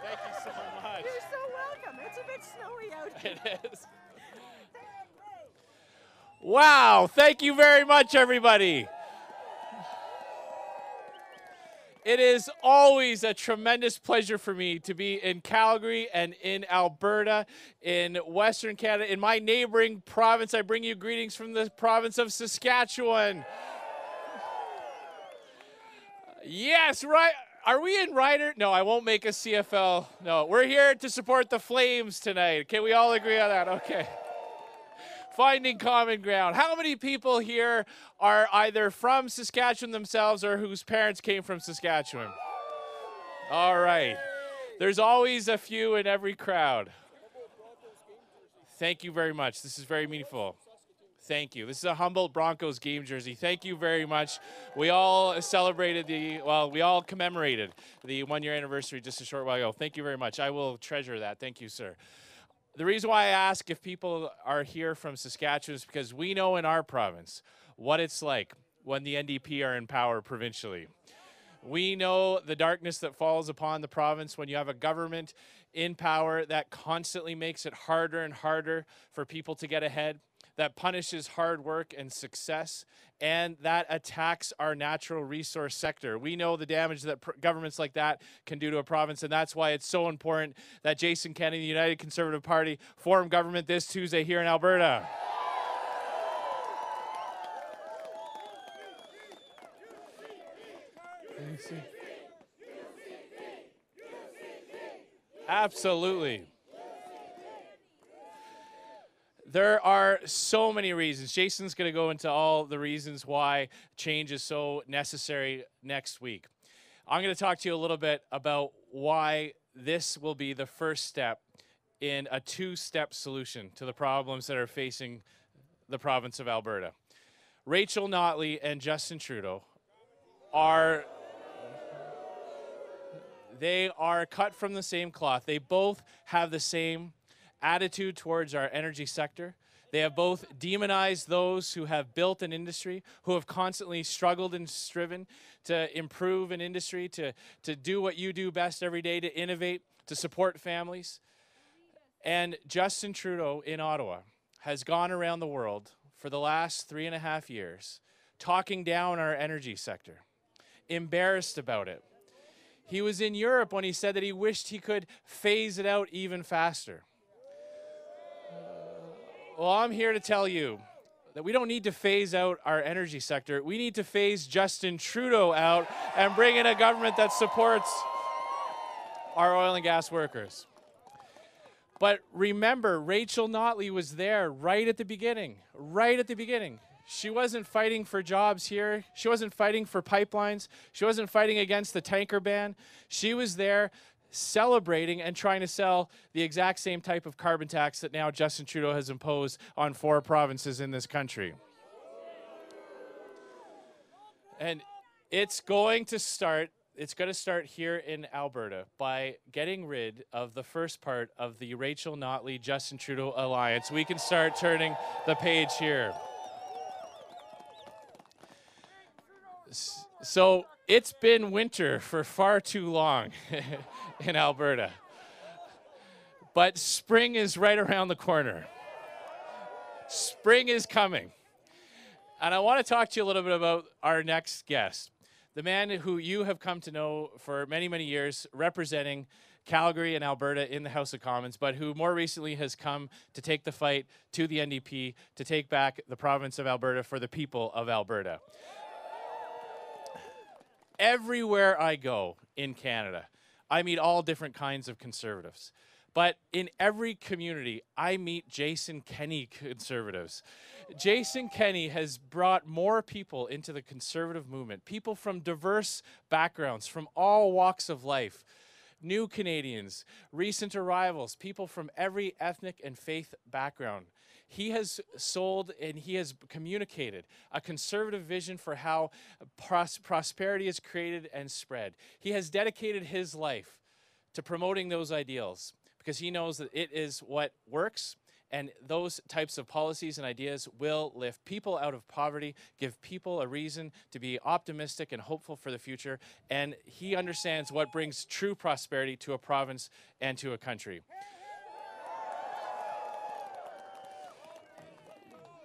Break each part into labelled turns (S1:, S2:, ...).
S1: Thank you so much.
S2: You're so welcome. It's a bit snowy out here.
S1: It is. Wow, thank you very much, everybody. It is always a tremendous pleasure for me to be in Calgary and in Alberta, in Western Canada, in my neighboring province. I bring you greetings from the province of Saskatchewan. Yes, right. Are we in Ryder? No, I won't make a CFL. No, we're here to support the Flames tonight. Can we all agree on that? Okay. Finding common ground. How many people here are either from Saskatchewan themselves or whose parents came from Saskatchewan? All right. There's always a few in every crowd. Thank you very much. This is very meaningful. Thank you. This is a Humboldt Broncos game jersey. Thank you very much. We all celebrated we all commemorated the 1-year anniversary just a short while ago. Thank you very much. I will treasure that. Thank you, sir. The reason why I ask if people are here from Saskatchewan is because we know in our province what it's like when the NDP are in power provincially. We know the darkness that falls upon the province when you have a government in power that constantly makes it harder and harder for people to get ahead, that punishes hard work and success, and that attacks our natural resource sector. We know the damage that governments like that can do to a province, and that's why it's so important that Jason Kenney, the United Conservative Party, form government this Tuesday here in Alberta. Absolutely. There are so many reasons. Jason's going to go into all the reasons why change is so necessary next week. I'm going to talk to you a little bit about why this will be the first step in a two-step solution to the problems that are facing the province of Alberta. Rachel Notley and Justin Trudeau are cut from the same cloth. They both have the same attitude towards our energy sector. They have both demonized those who have built an industry, who have constantly struggled and striven to improve an industry, to do what you do best every day, to innovate, to support families. And Justin Trudeau in Ottawa has gone around the world for the last 3.5 years talking down our energy sector, embarrassed about it. He was in Europe when he said that he wished he could phase it out even faster. Well, I'm here to tell you that we don't need to phase out our energy sector. We need to phase Justin Trudeau out and bring in a government that supports our oil and gas workers. But remember, Rachel Notley was there right at the beginning, She wasn't fighting for jobs here. She wasn't fighting for pipelines. She wasn't fighting against the tanker ban. She was there celebrating and trying to sell the exact same type of carbon tax that now Justin Trudeau has imposed on 4 provinces in this country. And it's going to start here in Alberta by getting rid of the first part of the Rachel Notley Justin Trudeau alliance. We can start turning the page here. So it's been winter for far too long in Alberta. But spring is right around the corner. Spring is coming. And I want to talk to you a little bit about our next guest, the man who you have come to know for many, many years, representing Calgary and Alberta in the House of Commons, but who more recently has come to take the fight to the NDP to take back the province of Alberta for the people of Alberta. Everywhere I go in Canada, I meet all different kinds of conservatives. But in every community, I meet Jason Kenney conservatives. Jason Kenney has brought more people into the conservative movement, people from diverse backgrounds, from all walks of life, new Canadians, recent arrivals, people from every ethnic and faith background. He has sold and he has communicated a conservative vision for how prosperity is created and spread. He has dedicated his life to promoting those ideals because he knows that it is what works And those types of policies and ideas will lift people out of poverty, give people a reason to be optimistic and hopeful for the future. And he understands what brings true prosperity to a province and to a country.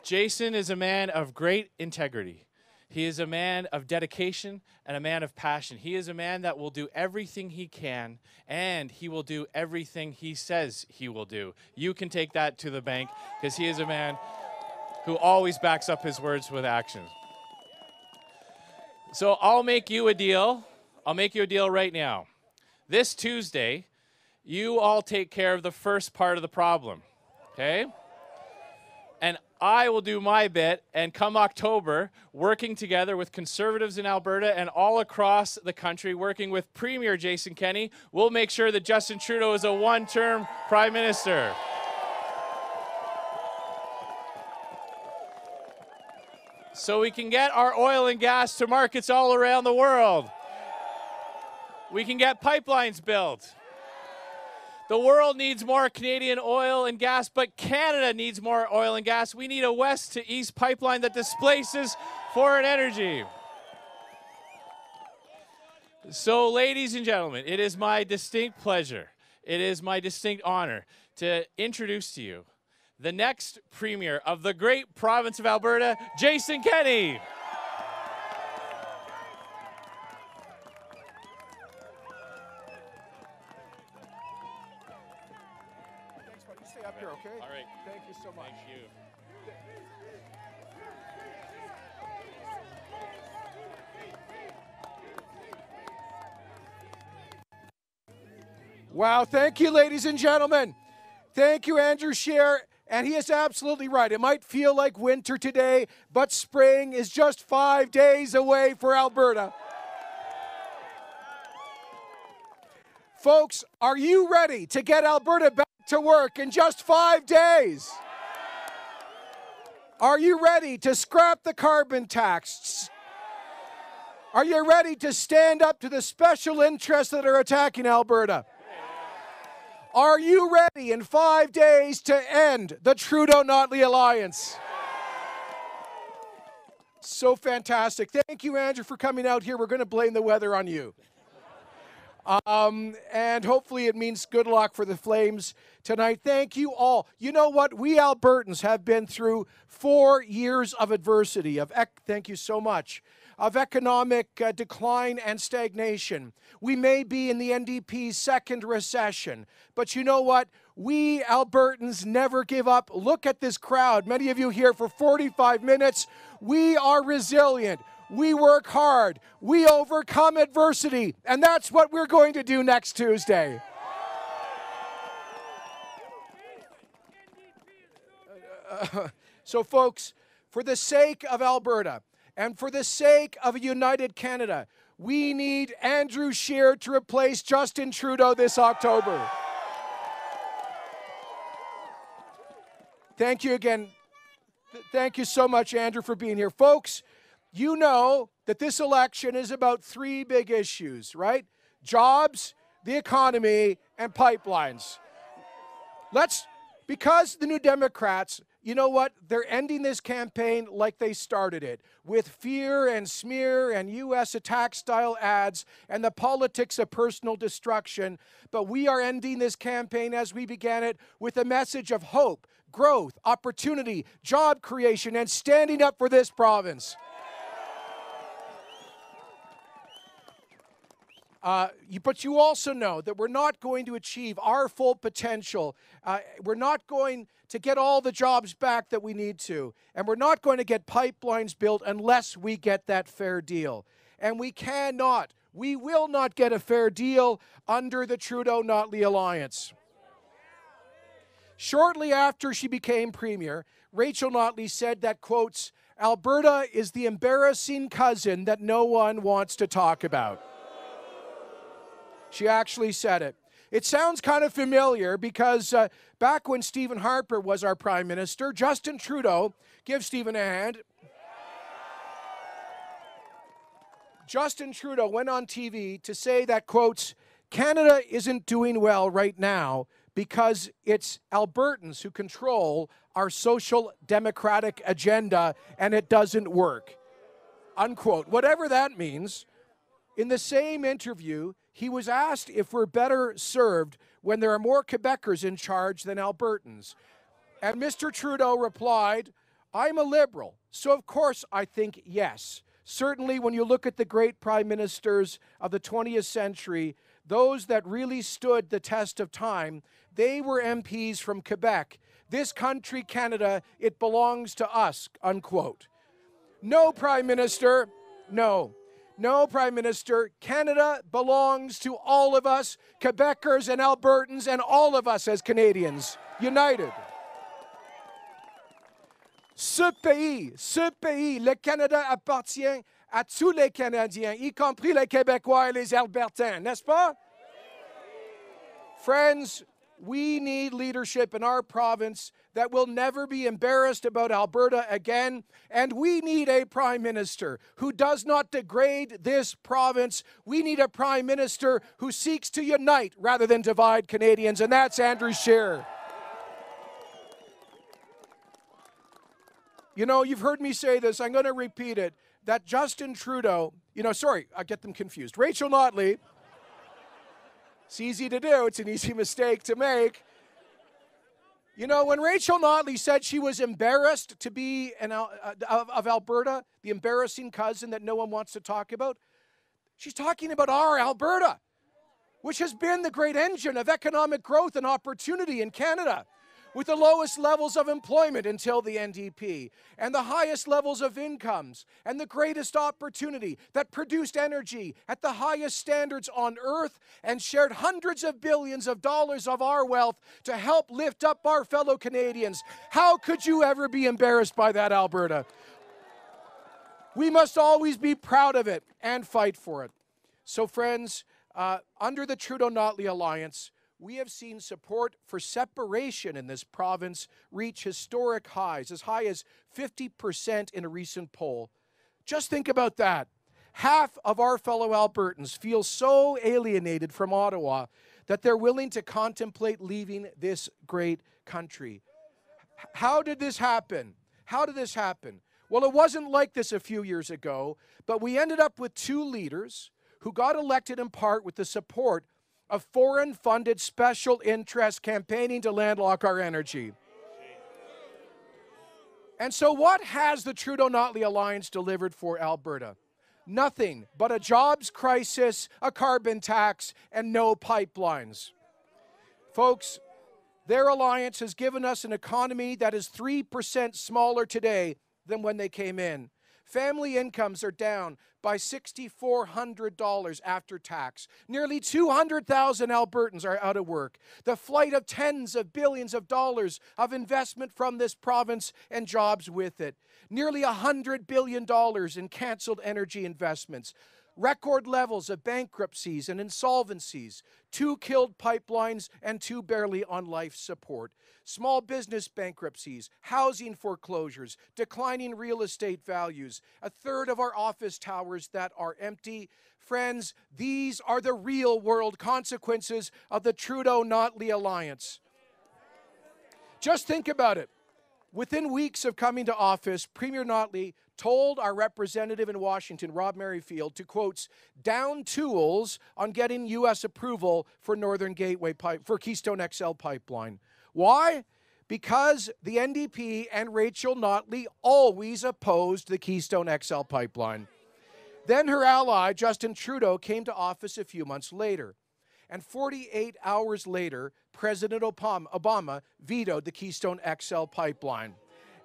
S1: Jason is a man of great integrity. He is a man of dedication and a man of passion. He is a man that will do everything he can, and he will do everything he says he will do. You can take that to the bank, because he is a man who always backs up his words with action. So I'll make you a deal. I'll make you a deal right now. This Tuesday, you all take care of the first part of the problem, okay? And I will do my bit, and come October, working together with Conservatives in Alberta and all across the country, working with Premier Jason Kenney, we'll make sure that Justin Trudeau is a one-term Prime Minister. So we can get our oil and gas to markets all around the world. We can get pipelines built. The world needs more Canadian oil and gas, but Canada needs more oil and gas. We need a west to east pipeline that displaces foreign energy. So, ladies and gentlemen, it is my distinct pleasure, it is my distinct honor to introduce to you the next Premier of the great province of Alberta, Jason Kenney.
S3: Stay up here, okay?
S1: All right.
S3: Thank you so much.
S1: Thank you.
S3: Wow, thank you, ladies and gentlemen. Thank you, Andrew Scheer. And he is absolutely right. It might feel like winter today, but spring is just 5 days away for Alberta. Folks, are you ready to get Alberta back to work in just 5 days? Are you ready to scrap the carbon tax? Are you ready to stand up to the special interests that are attacking Alberta? Are you ready in 5 days to end the Trudeau-Notley alliance? So fantastic. Thank you, Andrew, for coming out here. We're going to blame the weather on you. And hopefully it means good luck for the Flames tonight. Thank you all. You know what? We Albertans have been through 4 years of adversity. Thank you so much. Of economic decline and stagnation. We may be in the NDP's second recession. But you know what? We Albertans never give up. Look at this crowd. Many of you here for 45 minutes. We are resilient. We work hard. We overcome adversity. And that's what we're going to do next Tuesday. So, folks, for the sake of Alberta and for the sake of a united Canada, we need Andrew Scheer to replace Justin Trudeau this October. Thank you again. Thank you so much, Andrew, for being here. Folks, you know that this election is about 3 big issues, right? Jobs, the economy, and pipelines. Because the New Democrats, you know what? They're ending this campaign like they started it, with fear and smear and U.S. attack-style ads and the politics of personal destruction. But we are ending this campaign as we began it with a message of hope, growth, opportunity, job creation, and standing up for this province. But you also know that we're not going to achieve our full potential. We're not going to get all the jobs back that we need to. And we're not going to get pipelines built unless we get that fair deal. And we will not get a fair deal under the Trudeau-Notley alliance. Shortly after she became Premier, Rachel Notley said that, quotes, Alberta is the embarrassing cousin that no one wants to talk about. She actually said it. It sounds kind of familiar because back when Stephen Harper was our Prime Minister, Justin Trudeau, give Stephen a hand. Justin Trudeau went on TV to say that, quotes, Canada isn't doing well right now because it's Albertans who control our social democratic agenda and it doesn't work. Unquote. Whatever that means. In the same interview, he was asked if we're better served when there are more Quebecers in charge than Albertans. And Mr. Trudeau replied, I'm a liberal, so of course I think yes. Certainly when you look at the great prime ministers of the 20th century, those that really stood the test of time, they were MPs from Quebec. This country, Canada, it belongs to us, unquote. No, Prime Minister, no. No, Prime Minister, Canada belongs to all of us, Quebecers and Albertans, and all of us as Canadians, united. Ce pays, le Canada appartient à tous les Canadiens, y compris les Québécois et les Albertans, n'est-ce pas? Friends, we need leadership in our province that will never be embarrassed about Alberta again, and we need a Prime Minister who does not degrade this province. We need a Prime Minister who seeks to unite rather than divide Canadians, and that's Andrew Scheer. You know, you've heard me say this, I'm going to repeat it, that Justin Trudeau, I get them confused. Rachel Notley, it's easy to do, it's an easy mistake to make. You know, when Rachel Notley said she was embarrassed to be of Alberta, the embarrassing cousin that no one wants to talk about, she's talking about our Alberta, which has been the great engine of economic growth and opportunity in Canada, with the lowest levels of employment until the NDP, and the highest levels of incomes, and the greatest opportunity that produced energy at the highest standards on earth, and shared hundreds of billions of dollars of our wealth to help lift up our fellow Canadians. How could you ever be embarrassed by that, Alberta? We must always be proud of it and fight for it. So friends, under the Trudeau-Notley alliance, we have seen support for separation in this province reach historic highs, as high as 50% in a recent poll. Just think about that. Half of our fellow Albertans feel so alienated from Ottawa that they're willing to contemplate leaving this great country. How did this happen? How did this happen? Well, it wasn't like this a few years ago, but we ended up with two leaders who got elected in part with the support of foreign-funded special interests campaigning to landlock our energy. And so what has the Trudeau-Notley alliance delivered for Alberta? Nothing but a jobs crisis, a carbon tax, and no pipelines. Folks, their alliance has given us an economy that is 3% smaller today than when they came in. Family incomes are down by $6,400 after tax. Nearly 200,000 Albertans are out of work. The flight of tens of billions of dollars of investment from this province and jobs with it. Nearly $100 billion in canceled energy investments. Record levels of bankruptcies and insolvencies, 2 killed pipelines and 2 barely on life support, small business bankruptcies, housing foreclosures, declining real estate values, a third of our office towers that are empty. Friends, these are the real world consequences of the Trudeau-Notley alliance. Just think about it. Within weeks of coming to office, Premier Notley told our representative in Washington, Rob Merrifield, to, quote, down tools on getting U.S. approval for Northern Gateway for Keystone XL pipeline. Why? Because the NDP and Rachel Notley always opposed the Keystone XL pipeline. Then her ally, Justin Trudeau, came to office a few months later. And 48 hours later, President Obama vetoed the Keystone XL pipeline.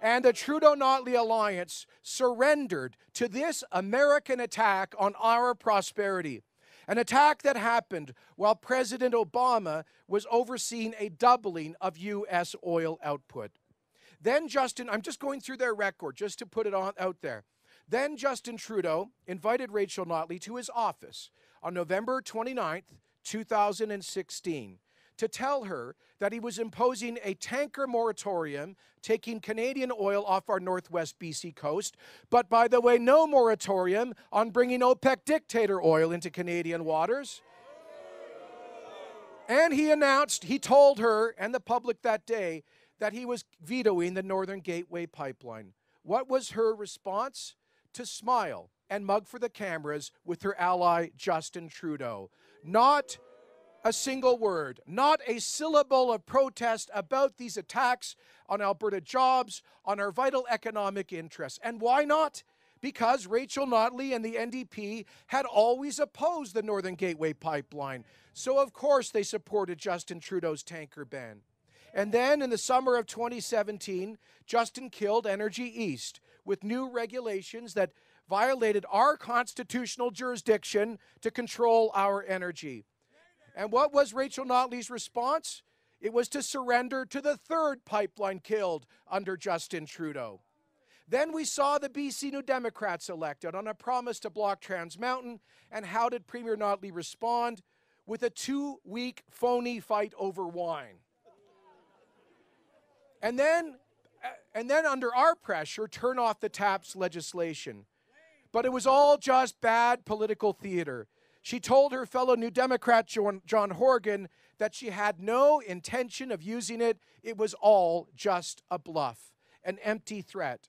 S3: And the Trudeau-Notley alliance surrendered to this American attack on our prosperity. An attack that happened while President Obama was overseeing a doubling of U.S. oil output. Then I'm just going through their record just to put it out there. Then Justin Trudeau invited Rachel Notley to his office on November 29th, 2016, to tell her that he was imposing a tanker moratorium, taking Canadian oil off our northwest BC coast, but by the way, no moratorium on bringing OPEC dictator oil into Canadian waters. And he told her and the public that day that he was vetoing the Northern Gateway pipeline. What was her response? To smile and mug for the cameras with her ally Justin Trudeau. Not a single word, not a syllable of protest about these attacks on Alberta jobs, on our vital economic interests. And why not? Because Rachel Notley and the NDP had always opposed the Northern Gateway pipeline. So of course they supported Justin Trudeau's tanker ban. And then in the summer of 2017, Justin killed Energy East with new regulations that violated our constitutional jurisdiction to control our energy. And what was Rachel Notley's response? It was to surrender to the third pipeline killed under Justin Trudeau. Then we saw the BC New Democrats elected on a promise to block Trans Mountain. And how did Premier Notley respond? With a 2-week phony fight over wine. And then under our pressure, turn off the TAPS legislation. But it was all just bad political theater. She told her fellow New Democrat, John Horgan, that she had no intention of using it. It was all just a bluff, an empty threat.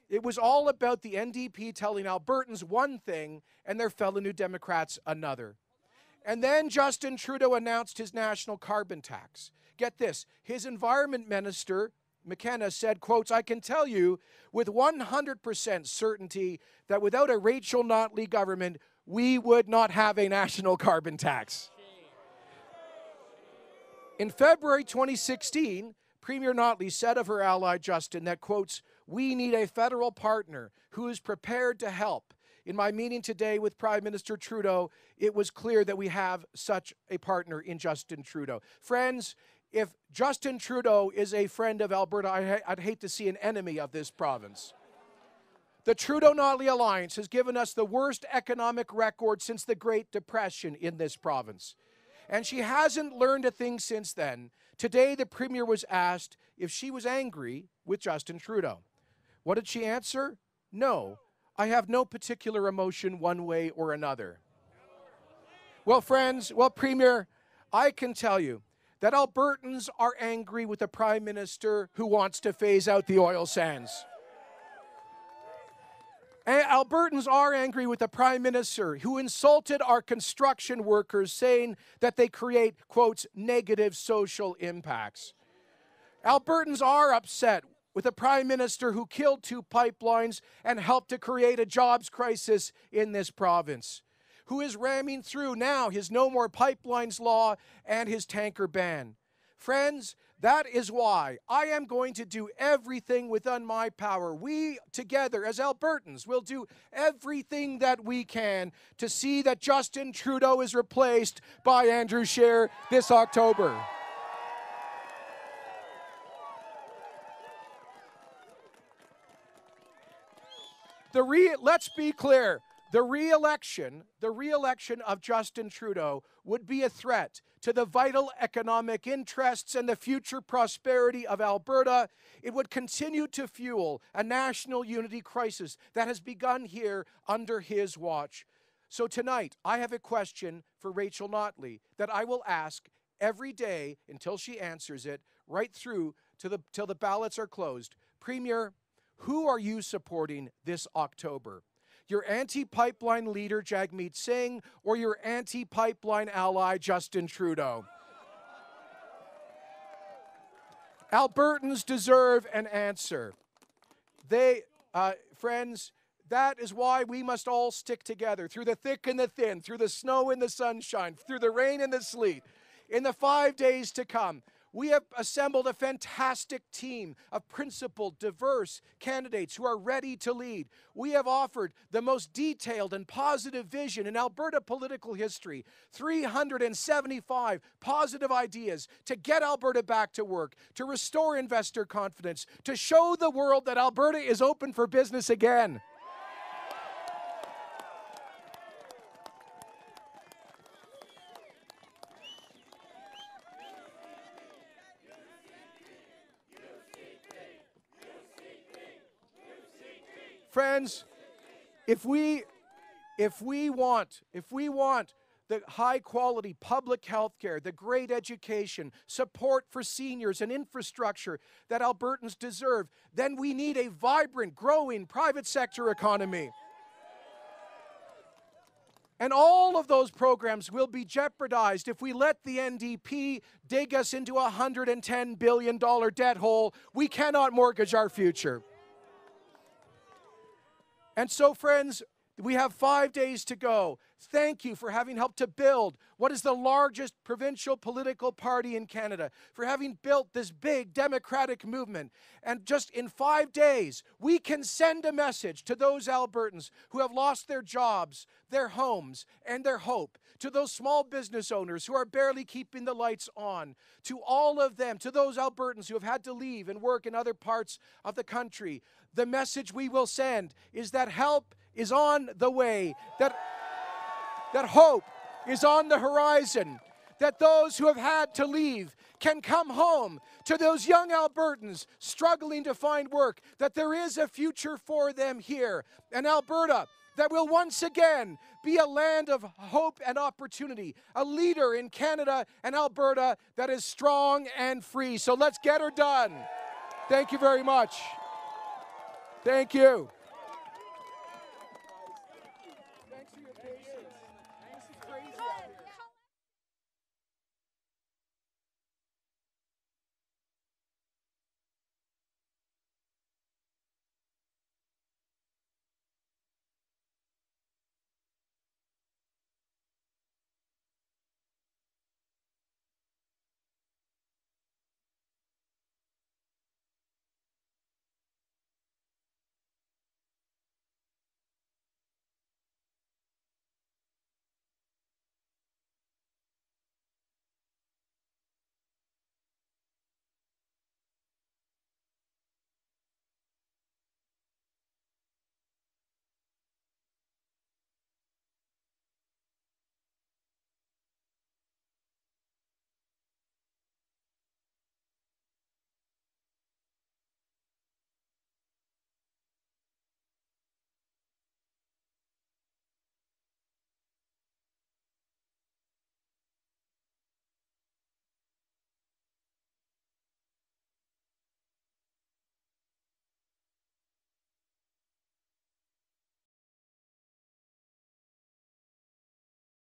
S3: It was all about the NDP telling Albertans one thing and their fellow New Democrats another. And then Justin Trudeau announced his national carbon tax. Get this, his environment minister, McKenna, said, quotes, "I can tell you with 100% certainty that without a Rachel Notley government, we would not have a national carbon tax." In February 2016, Premier Notley said of her ally Justin that, quotes, "We need a federal partner who is prepared to help. In my meeting today with Prime Minister Trudeau, it was clear that we have such a partner in Justin Trudeau." Friends, if Justin Trudeau is a friend of Alberta, I'd hate to see an enemy of this province. The Trudeau-Notley alliance has given us the worst economic record since the Great Depression in this province. And she hasn't learned a thing since then. Today, the Premier was asked if she was angry with Justin Trudeau. What did she answer? No, I have no particular emotion one way or another. Well, friends, Premier, I can tell you that Albertans are angry with a Prime Minister who wants to phase out the oil sands. Albertans are angry with the Prime Minister who insulted our construction workers, saying that they create, quotes, negative social impacts. Albertans are upset with a Prime Minister who killed 2 pipelines and helped to create a jobs crisis in this province, who is ramming through now his No More Pipelines law and his tanker ban. Friends, that is why I am going to do everything within my power. We together as Albertans will do everything that we can to see that Justin Trudeau is replaced by Andrew Scheer this October. Let's be clear. The re-election of Justin Trudeau would be a threat to the vital economic interests and the future prosperity of Alberta. It would continue to fuel a national unity crisis that has begun here under his watch. So tonight, I have a question for Rachel Notley that I will ask every day until she answers it, right through till the ballots are closed. Premier, who are you supporting this October? Your anti-pipeline leader, Jagmeet Singh, or your anti-pipeline ally, Justin Trudeau? Albertans deserve an answer. Friends, that is why we must all stick together through the thick and the thin, through the snow and the sunshine, through the rain and the sleet. In the 5 days to come, we have assembled a fantastic team of principled, diverse candidates who are ready to lead. We have offered the most detailed and positive vision in Alberta political history, 375 positive ideas to get Alberta back to work, to restore investor confidence, to show the world that Alberta is open for business again. Friends, if we want the high-quality public health care, the great education, support for seniors, and infrastructure that Albertans deserve, then we need a vibrant, growing private sector economy. And all of those programs will be jeopardized if we let the NDP dig us into a $110 billion debt hole. We cannot mortgage our future. And so, friends, we have 5 days to go. Thank you for having helped to build what is the largest provincial political party in Canada, for having built this big democratic movement. And just in 5 days, we can send a message to those Albertans who have lost their jobs, their homes, and their hope, to those small business owners who are barely keeping the lights on, to all of them, to those Albertans who have had to leave and work in other parts of the country. The message we will send is that help is on the way, that hope is on the horizon, that those who have had to leave can come home, to those young Albertans struggling to find work, that there is a future for them here. And Alberta, that will once again be a land of hope and opportunity, a leader in Canada and Alberta that is strong and free. So let's get her done. Thank you very much. Thank you.